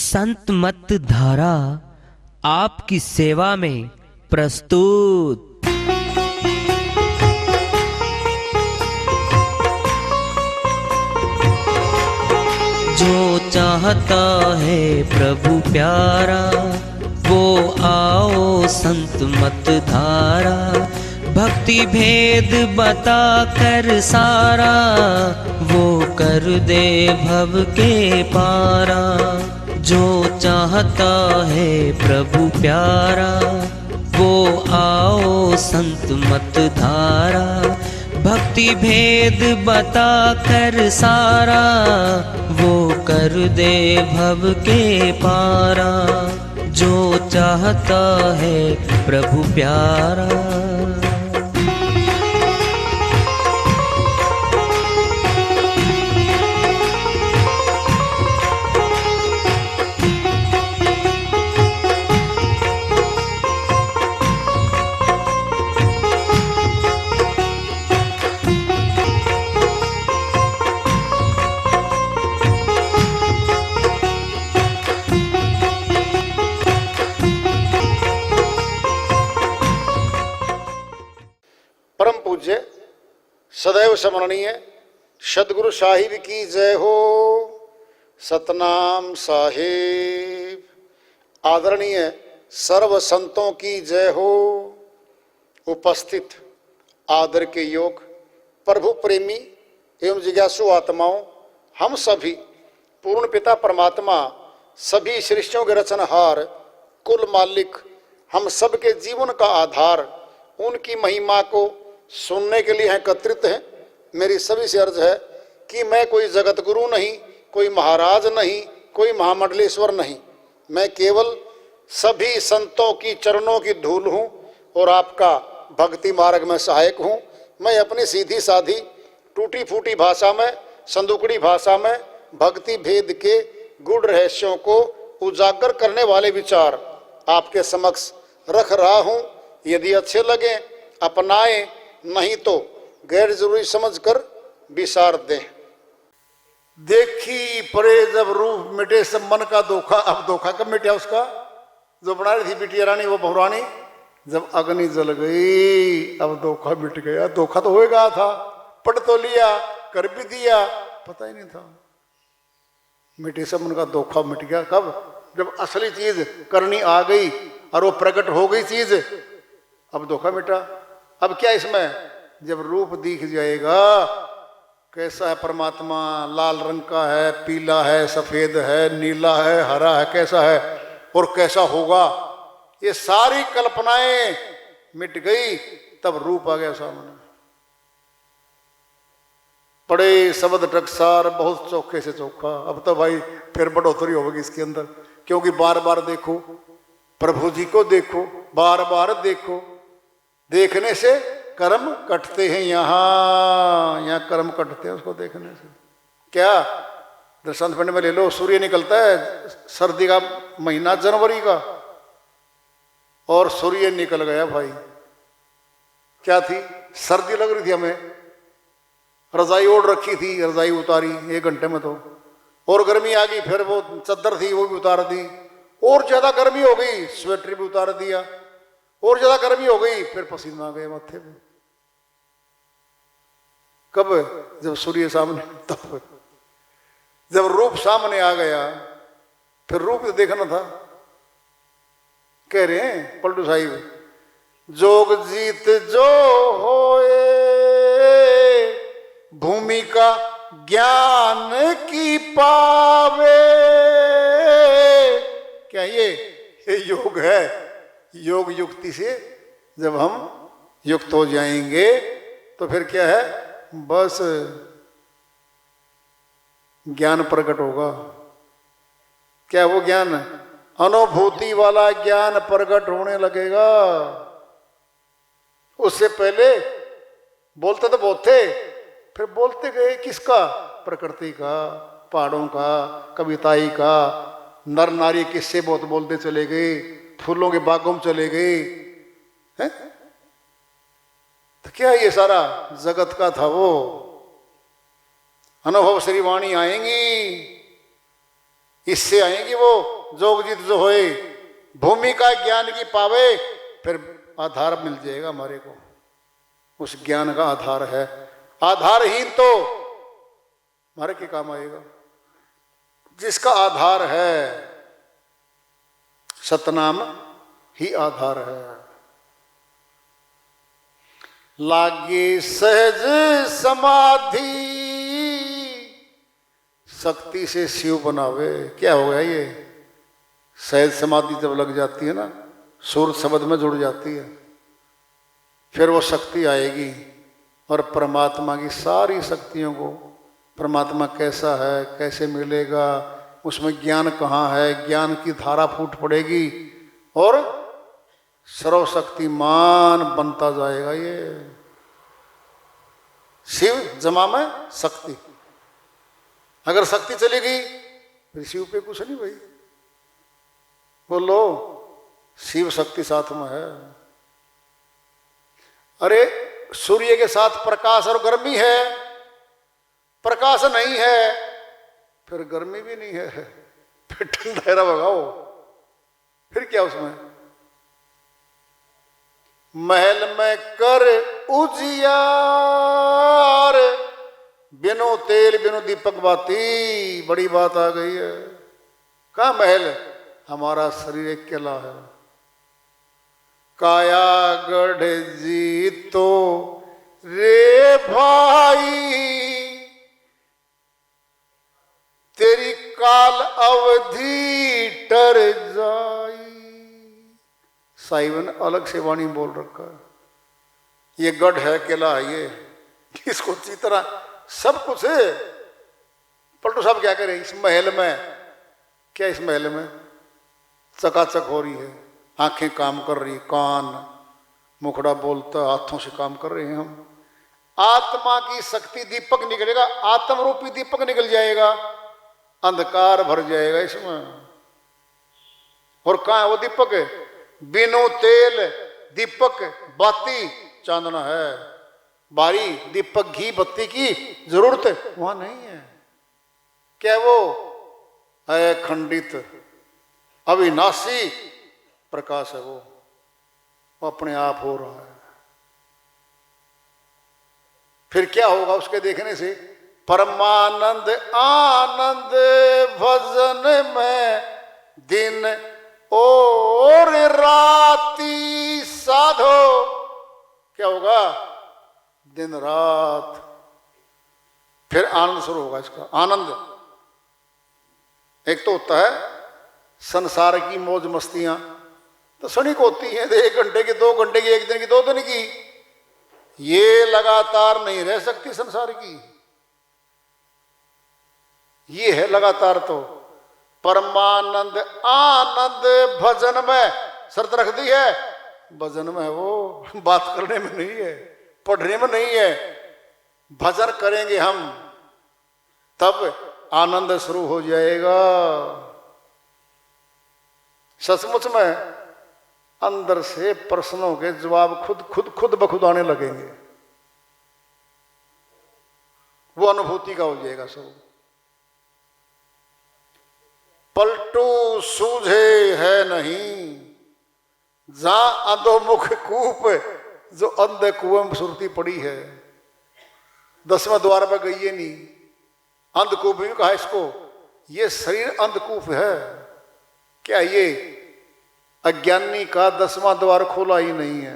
संत मत धारा आपकी सेवा में प्रस्तुत। जो चाहता है प्रभु प्यारा वो आओ संत मत धारा। भक्ति भेद बता कर सारा वो कर दे भव के पारा। जो चाहता है प्रभु प्यारा वो आओ संत मत धारा। भक्ति भेद बता कर सारा वो कर दे भव के पारा। जो चाहता है प्रभु प्यारा। परम पूज्य सदैव स्मरणीय सदगुरु साहिब की जय हो। सतनाम साहिब। आदरणीय सर्व संतों की जय हो। उपस्थित आदर के योग प्रभु प्रेमी एवं जिज्ञासु आत्माओं, हम सभी पूर्ण पिता परमात्मा सभी सृष्टियों के रचनहार कुल मालिक हम सबके जीवन का आधार उनकी महिमा को सुनने के लिए एकत्रित हैं। मेरी सभी से अर्ज है कि मैं कोई जगत गुरु नहीं, कोई महाराज नहीं, कोई महामंडलेश्वर नहीं। मैं केवल सभी संतों की चरणों की धूल हूँ और आपका भक्ति मार्ग में सहायक हूँ। मैं अपनी सीधी साधी टूटी फूटी भाषा में, संदुकड़ी भाषा में भक्ति भेद के गूढ़ रहस्यों को उजागर करने वाले विचार आपके समक्ष रख रहा हूँ। यदि अच्छे लगे अपनाएं, नहीं तो गैर जरूरी समझकर विसार दें। देखी परे जब रूप मिटे सब मन का धोखा। अब धोखा कब मिटा उसका? जो बना रही थी बिटिया रानी वो बहुरानी, जब अग्नि जल गई अब धोखा मिट गया। धोखा तो हो गया था, पढ़ तो लिया, कर भी दिया, पता ही नहीं था। मिटे सब मन का धोखा मिट गया कब? जब असली चीज करनी आ गई और वो प्रकट हो गई चीज, अब धोखा मिटा। अब क्या इसमें? जब रूप दिख जाएगा कैसा है परमात्मा, लाल रंग का है, पीला है, सफेद है, नीला है, हरा है, कैसा है और कैसा होगा, ये सारी कल्पनाएं मिट गई। तब रूप आ गया सामने। पड़े शब्द टकसार बहुत चोखे से चोखा। अब तो भाई फिर बढ़ोतरी होगी इसके अंदर, क्योंकि बार बार देखो प्रभु जी को, देखो बार बार देखो। देखने से कर्म कटते हैं। यहाँ कर्म कटते हैं उसको देखने से। क्या दर्शन पिंड में ले लो, सूर्य निकलता है सर्दी का महीना जनवरी का और सूर्य निकल गया भाई। क्या थी? सर्दी लग रही थी हमें, रजाई ओढ़ रखी थी, रजाई उतारी 1 घंटे में तो, और गर्मी आ गई, फिर वो चद्दर थी वो भी उतार दी, और ज्यादा गर्मी हो गई स्वेटर भी उतार दिया, और ज्यादा गर्मी हो गई फिर पसीना आ गया माथे पे। कब? जब सूर्य सामने, तब जब रूप सामने आ गया फिर रूप तो देखना था। कह रहे हैं पलटू साहिब, जोग जीत जो होए भूमि का ज्ञान की पावे। क्या ये योग है? योग युक्ति से जब हम युक्त हो जाएंगे तो फिर क्या है? बस ज्ञान प्रकट होगा। क्या वो ज्ञान? अनुभूति वाला ज्ञान प्रकट होने लगेगा। उससे पहले बोलते तो बहुत थे, फिर बोलते गए किसका? प्रकृति का, पहाड़ों का, कविताई का, नर नारी किससे बहुत बोलते चले गए, फूलों के बागों में चले गए हैं। तो क्या ये सारा जगत का था? वो अनुभव श्री वाणी आएंगी, इससे आएंगी वो जोगजीत जो होए, भूमिका ज्ञान की पावे, फिर आधार मिल जाएगा हमारे को। उस ज्ञान का आधार है, आधारहीन तो हमारे के काम आएगा। जिसका आधार है, सतनाम ही आधार है। लागे सहज समाधि, शक्ति से शिव बनावे। क्या हो गया ये? सहज समाधि जब लग जाती है ना, सुर शब्द में जुड़ जाती है, फिर वो शक्ति आएगी और परमात्मा की सारी शक्तियों को, परमात्मा कैसा है, कैसे मिलेगा, उसमें ज्ञान कहाँ है, ज्ञान की धारा फूट पड़ेगी और सर्वशक्तिमान बनता जाएगा। ये शिव जमा में शक्ति, अगर शक्ति चली गई फिर शिव पे कुछ नहीं भाई। बोलो, शिव शक्ति साथ में है। अरे सूर्य के साथ प्रकाश और गर्मी है, प्रकाश नहीं है फिर गर्मी भी नहीं है, फिर ठंडा भगाओ, फिर क्या उसमें? महल में कर उजियार, बिनो तेल बिनो दीपक बाती। बड़ी बात आ गई है। कहाँ महल? हमारा शरीर एक किला है। काया गढ़ जीतो रे भाई, तेरी काल अवधि टर जाई। साइवन अलग से वाणी बोल रखा है। ये गढ़ है, किला है ये, इसको अच्छी तरह सब कुछ है। पलटू साहब क्या करें इस महल में? क्या इस महल में चकाचक हो रही है, आंखें काम कर रही, कान मुखड़ा बोलता, हाथों से काम कर रहे हैं हम। आत्मा की शक्ति दीपक निकलेगा, आत्म रूपी दीपक निकल जाएगा, अंधकार भर जाएगा इसमें। और कहाँ है वो दीपक? बिनु तेल दीपक बाती चांदना है। बारी दीपक घी बत्ती की जरूरत वहां नहीं है। क्या वो है? खंडित अविनाशी प्रकाश है वो अपने आप हो रहा है। फिर क्या होगा उसके देखने से? परमानंद आनंद भजन में दिन और राती साधो। क्या होगा? दिन रात। फिर आनंद शुरू होगा इसका। आनंद एक तो होता है संसार की मौज मस्तियां, तो क्षणिक होती हैं, 1 घंटे की, 2 घंटे की, 1 दिन की, 2 दिन की। ये लगातार नहीं रह सकती संसार की। ये है लगातार। तो परमानंद आनंद भजन में शर्त रख दी है। भजन में है वो, बात करने में नहीं है, पढ़ने में नहीं है। भजन करेंगे हम तब आनंद शुरू हो जाएगा। सचमुच में अंदर से प्रश्नों के जवाब खुद बखुद आने लगेंगे। वो अनुभूति का हो जाएगा सब। पलटू सूझे है नहीं, जहां अधोमुख कूप, जो अंधे कुएं में सुरती पड़ी है। 10वें द्वार पर गई है नहीं, अंधकूप भी कहा इसको। ये शरीर अंधकूप है। क्या ये अज्ञानी का 10वां द्वार खोला ही नहीं है?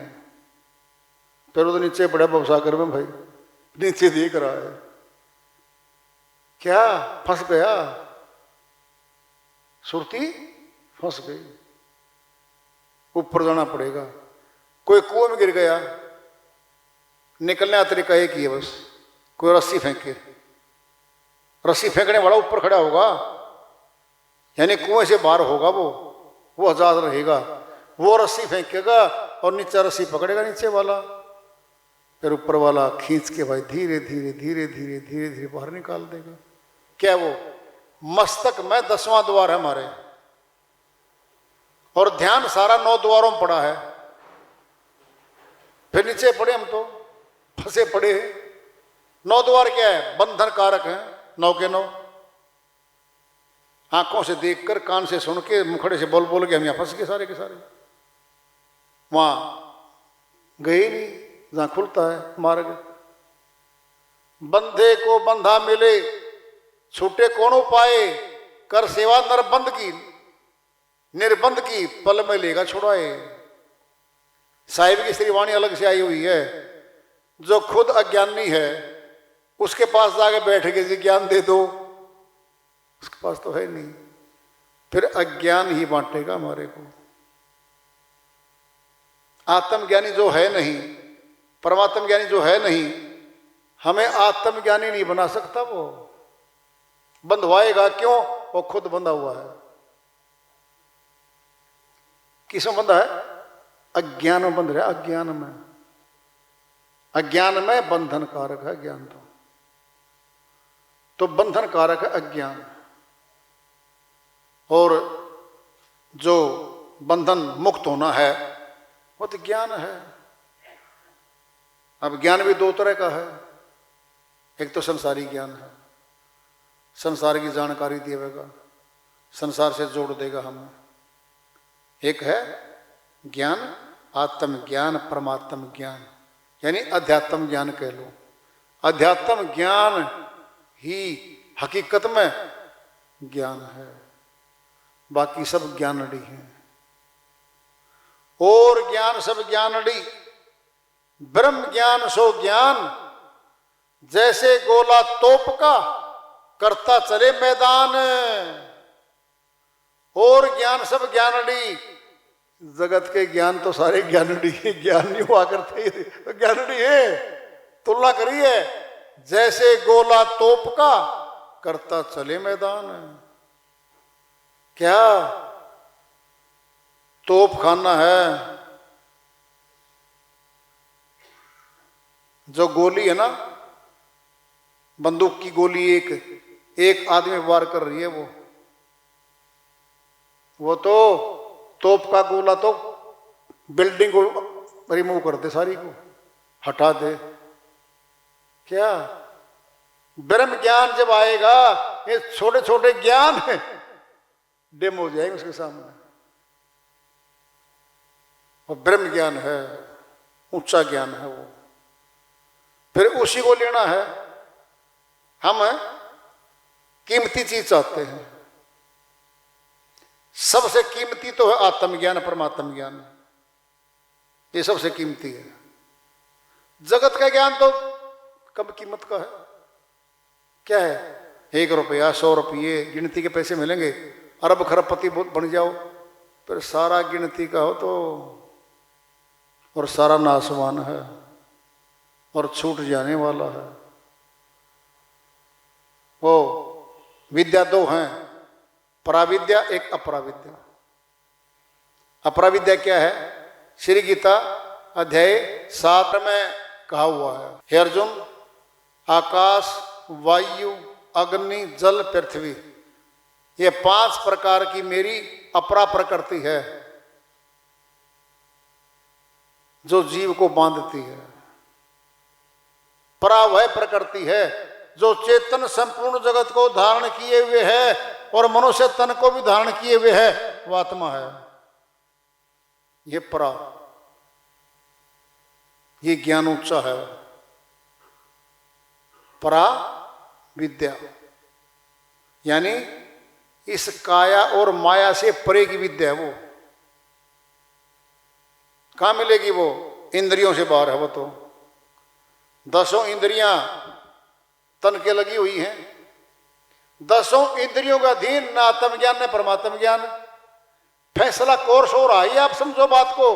फिर वो तो नीचे बड़ा भवसागर में भाई, नीचे देख रहा है, क्या फंस गया? सुरती फंस गई, ऊपर जाना पड़ेगा। कोई कुएं में गिर गया, निकलने का तरीका एक ही है बस, कोई रस्सी फेंके। रस्सी फेंकने वाला ऊपर खड़ा होगा, यानी कुएं से बाहर होगा वो आजाद रहेगा। वो रस्सी फेंकेगा और नीचे रस्सी पकड़ेगा नीचे वाला, फिर ऊपर वाला खींच के भाई धीरे धीरे धीरे धीरे धीरे धीरे बाहर निकाल देगा। क्या वो मस्तक में 10वां द्वार है हमारे, और ध्यान सारा 9 द्वारों में पड़ा है। फिर नीचे पड़े हम तो फंसे पड़े हैं। 9 द्वार क्या है? बंधन कारक है, 9 के 9। आंखों से देखकर, कान से सुन के, मुखड़े से बोल बोल के हम यहाँ फंस गए सारे के सारे। वहां गए नहीं जहां खुलता है मार्ग। बंधे को बंधा मिले, छूटे कौन उपाय, कर सेवा नरबंध की, निर्बंध की पल में लेगा छुड़ाए। साहिब की श्रीवाणी अलग से आई हुई है। जो खुद अज्ञानी है उसके पास जाके बैठ के जी ज्ञान दे दो, उसके पास तो है नहीं, फिर अज्ञान ही बांटेगा हमारे को। आत्मज्ञानी जो है नहीं, परमात्म ज्ञानी जो है नहीं, हमें आत्मज्ञानी नहीं बना सकता। वो बंधवाएगा क्यों? वो खुद बंधा हुआ है। किसमें बंधा है? अज्ञान में बंध रहा है। अज्ञान में, अज्ञान में बंधन कारक है ज्ञान। तो बंधन कारक है अज्ञान। और जो बंधन मुक्त होना है वो तो ज्ञान है। अब ज्ञान भी दो तरह का है। एक तो संसारी ज्ञान है, संसार की जानकारी देगा, संसार से जोड़ देगा हमें। एक है ज्ञान आत्म ज्ञान, परमात्म ज्ञान, यानी अध्यात्म ज्ञान कह लो। अध्यात्म ज्ञान ही हकीकत में ज्ञान है, बाकी सब ज्ञानड़ी हैं। और ज्ञान सब ज्ञानड़ी, ब्रह्म ज्ञान सो ज्ञान, जैसे गोला तोप का करता चले मैदान। और ज्ञान सब ज्ञानड़ी, जगत के ज्ञान तो सारे ज्ञानड़ी है, ज्ञान नहीं हुआ करते तो ज्ञानड़ी है। तुलना करिए, जैसे गोला तोप का करता चले मैदान। क्या तोप खाना है? जो गोली है ना, बंदूक की गोली एक आदमी वार कर रही है, वो तो तोप का गोला तो बिल्डिंग को रिमूव कर दे, सारी को हटा दे। क्या ब्रह्म ज्ञान जब आएगा, ये छोटे छोटे ज्ञान डिम हो जाएंगे उसके सामने। वो ब्रह्म ज्ञान है, ऊंचा ज्ञान है वो। फिर उसी को लेना है। हम कीमती चीज चाहते हैं। सबसे कीमती तो है आत्मज्ञान, परमात्म ज्ञान, ये सबसे कीमती है। जगत का ज्ञान तो कम कीमत का है। क्या है? 1 रुपया, 100 रुपये गिनती के पैसे मिलेंगे, अरब खरबपति बन जाओ, फिर सारा गिनती का हो तो, और सारा नासवान है और छूट जाने वाला है। वो विद्या दो हैं, पराविद्या एक अपराविद्या। अपराविद्या क्या है? श्री गीता अध्याय 7 में कहा हुआ है, हे अर्जुन, आकाश, वायु, अग्नि, जल, पृथ्वी, ये 5 प्रकार की मेरी अपरा प्रकृति है जो जीव को बांधती है। परा वह प्रकृति है जो चेतन संपूर्ण जगत को धारण किए हुए है और मनुष्य तन को भी धारण किए हुए है, वो आत्मा है। ये परा, ये ज्ञान ऊंचा है। परा विद्या यानी इस काया और माया से परे की विद्या है। वो कहां मिलेगी? वो इंद्रियों से बाहर है। वो तो 10 इंद्रियां तन के लगी हुई हैं। 10 इंद्रियों का अधीन न आत्म ज्ञान न परमात्म ज्ञान। फैसला कोर्स हो रहा है, आप समझो बात को।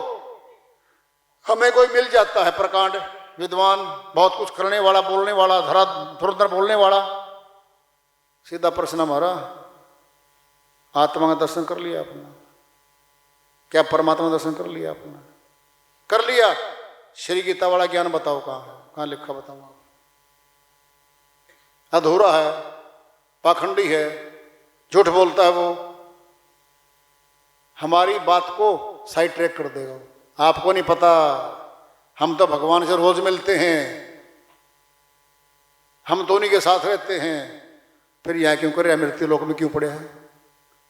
हमें कोई मिल जाता है प्रकांड, विद्वान, बहुत कुछ करने वाला, बोलने वाला, धुरंधर बोलने वाला। सीधा प्रश्न हमारा, आत्मा का दर्शन कर लिया आपने? क्या परमात्मा का दर्शन कर लिया आपने? कर लिया। श्री गीता वाला ज्ञान बताओ कहाँ है, कहाँ लिखा बताओ? अधूरा है, पाखंडी है, झूठ बोलता है वो। हमारी बात को साइड ट्रैक कर देगा। आपको नहीं पता, हम तो भगवान से रोज मिलते हैं, हम तो उन्हीं के साथ रहते हैं, फिर यहां क्यों कर रहे हैं? मृत्यु लोक में क्यों पड़े हैं?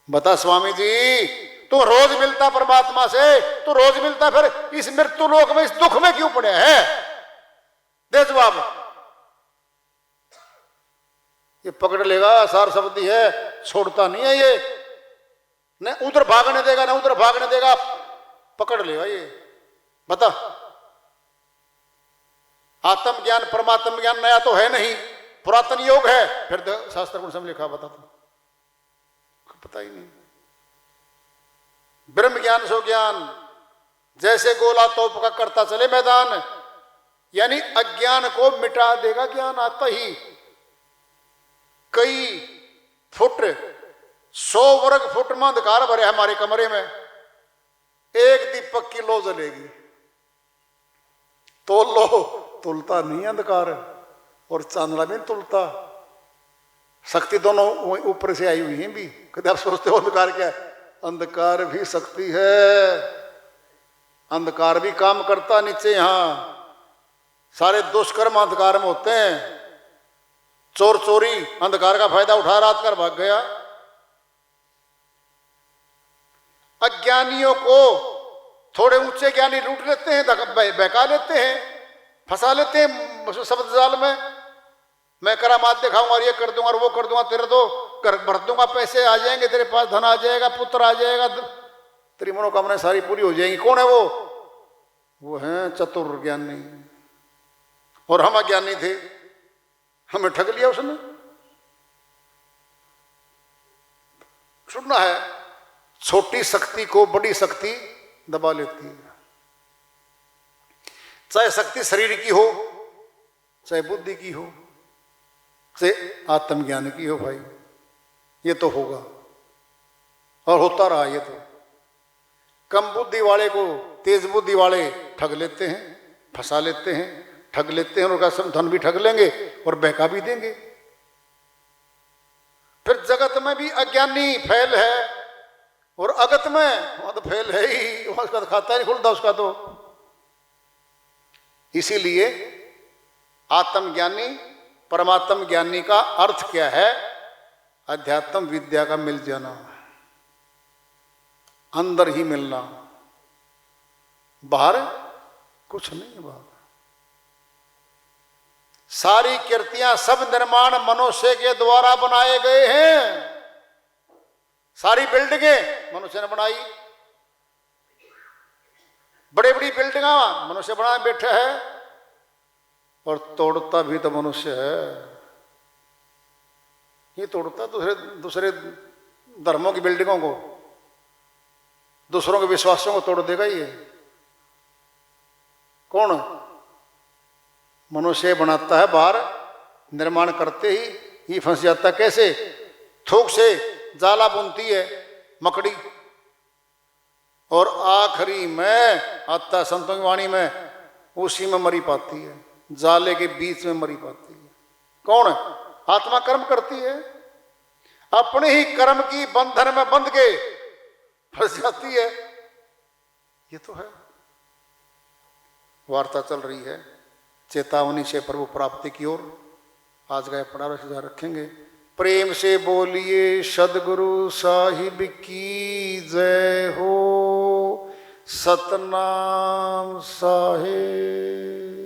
बता स्वामी जी, तू रोज मिलता परमात्मा से, तू रोज मिलता, फिर इस मृत्यु लोक में, इस दुख में क्यों पड़े है? दे जवाब। ये पकड़ लेगा, सार शब्दी है, छोड़ता नहीं है ये, न उधर भागने देगा ना उधर भागने देगा, पकड़ लेगा ये। बता, आत्म ज्ञान परमात्म ज्ञान नया तो है नहीं, पुरातन योग है, फिर शास्त्र कौन समझ लिखा? बता, तो पता ही नहीं। ब्रह्म ज्ञान सो ज्ञान, जैसे गोला तोप का करता चले मैदान, यानी अज्ञान को मिटा देगा ज्ञान आता ही। कई फुट, 100 वर्ग फुट में अंधकार भरे हमारे कमरे में, एक दीपक की लो जलेगी, तो लो तुलता नहीं अंधकार, और चांदला भी तुलता। शक्ति दोनों ऊपर से आई हुई है भी। कभी आप सोचते हो अंधकार क्या है? अंधकार भी शक्ति है, अंधकार भी काम करता नीचे। यहां सारे दुष्कर्म अंधकार में होते हैं। चोर चोरी अंधकार का फायदा उठा रात कर भाग गया। अज्ञानियों को थोड़े ऊंचे ज्ञानी लूट लेते हैं, बहका लेते हैं, फंसा लेते हैं शब्द जाल में। मैं करामात दिखाऊंगा और ये कर दूंगा और वो कर दूंगा, तेरे तो कर भर दूंगा, पैसे आ जाएंगे तेरे पास, धन आ जाएगा, पुत्र आ जाएगा, तेरी मनोकामना सारी पूरी हो जाएंगी। कौन है वो? वो है चतुर ज्ञानी। और हम अज्ञानी थे, हमें ठग लिया उसने। सुनना है, छोटी शक्ति को बड़ी शक्ति दबा लेती है। चाहे शक्ति शरीर की हो, चाहे बुद्धि की हो, चाहे आत्मज्ञान की हो। भाई ये तो होगा और होता रहा। ये तो कम बुद्धि वाले को तेज बुद्धि वाले ठग लेते हैं, फंसा लेते हैं, ठग लेते हैं, और उनका धन भी ठग लेंगे और बहका भी देंगे। फिर जगत में भी अज्ञानी फैल है, और अगत में वहां तो फैल है ही, वहां उसका तो खाता ही नहीं खुलता उसका तो। इसीलिए आत्मज्ञानी परमात्म ज्ञानी का अर्थ क्या है? अध्यात्म विद्या का मिल जाना, अंदर ही मिलना, बाहर कुछ नहीं। बाहर सारी कृतियां, सब निर्माण मनुष्य के द्वारा बनाए गए हैं। सारी बिल्डिंगें मनुष्य ने बनाई, बड़ी बड़ी बिल्डिंगा मनुष्य बनाए बैठा है, और तोड़ता भी तो मनुष्य है। ये तोड़ता दूसरे धर्मों की बिल्डिंगों को, दूसरों के विश्वासों को तोड़ देगा। ये कौन? मनुष्य बनाता है, बाहर निर्माण करते ही फंस जाता। कैसे? थूक से जाला बुनती है मकड़ी, और आखिरी में आता संतों की वाणी में, उसी में मरी पाती है, जाले के बीच में मरी पाती है। कौन? आत्मा कर्म करती है, अपने ही कर्म की बंधन में बंध के फंस जाती है। ये तो है। वार्ता चल रही है चेतावनी से प्रभु प्राप्ति की ओर। आज का पढ़ा रखेंगे। प्रेम से बोलिए सदगुरु साहिब की जय हो, सतनाम साहिब।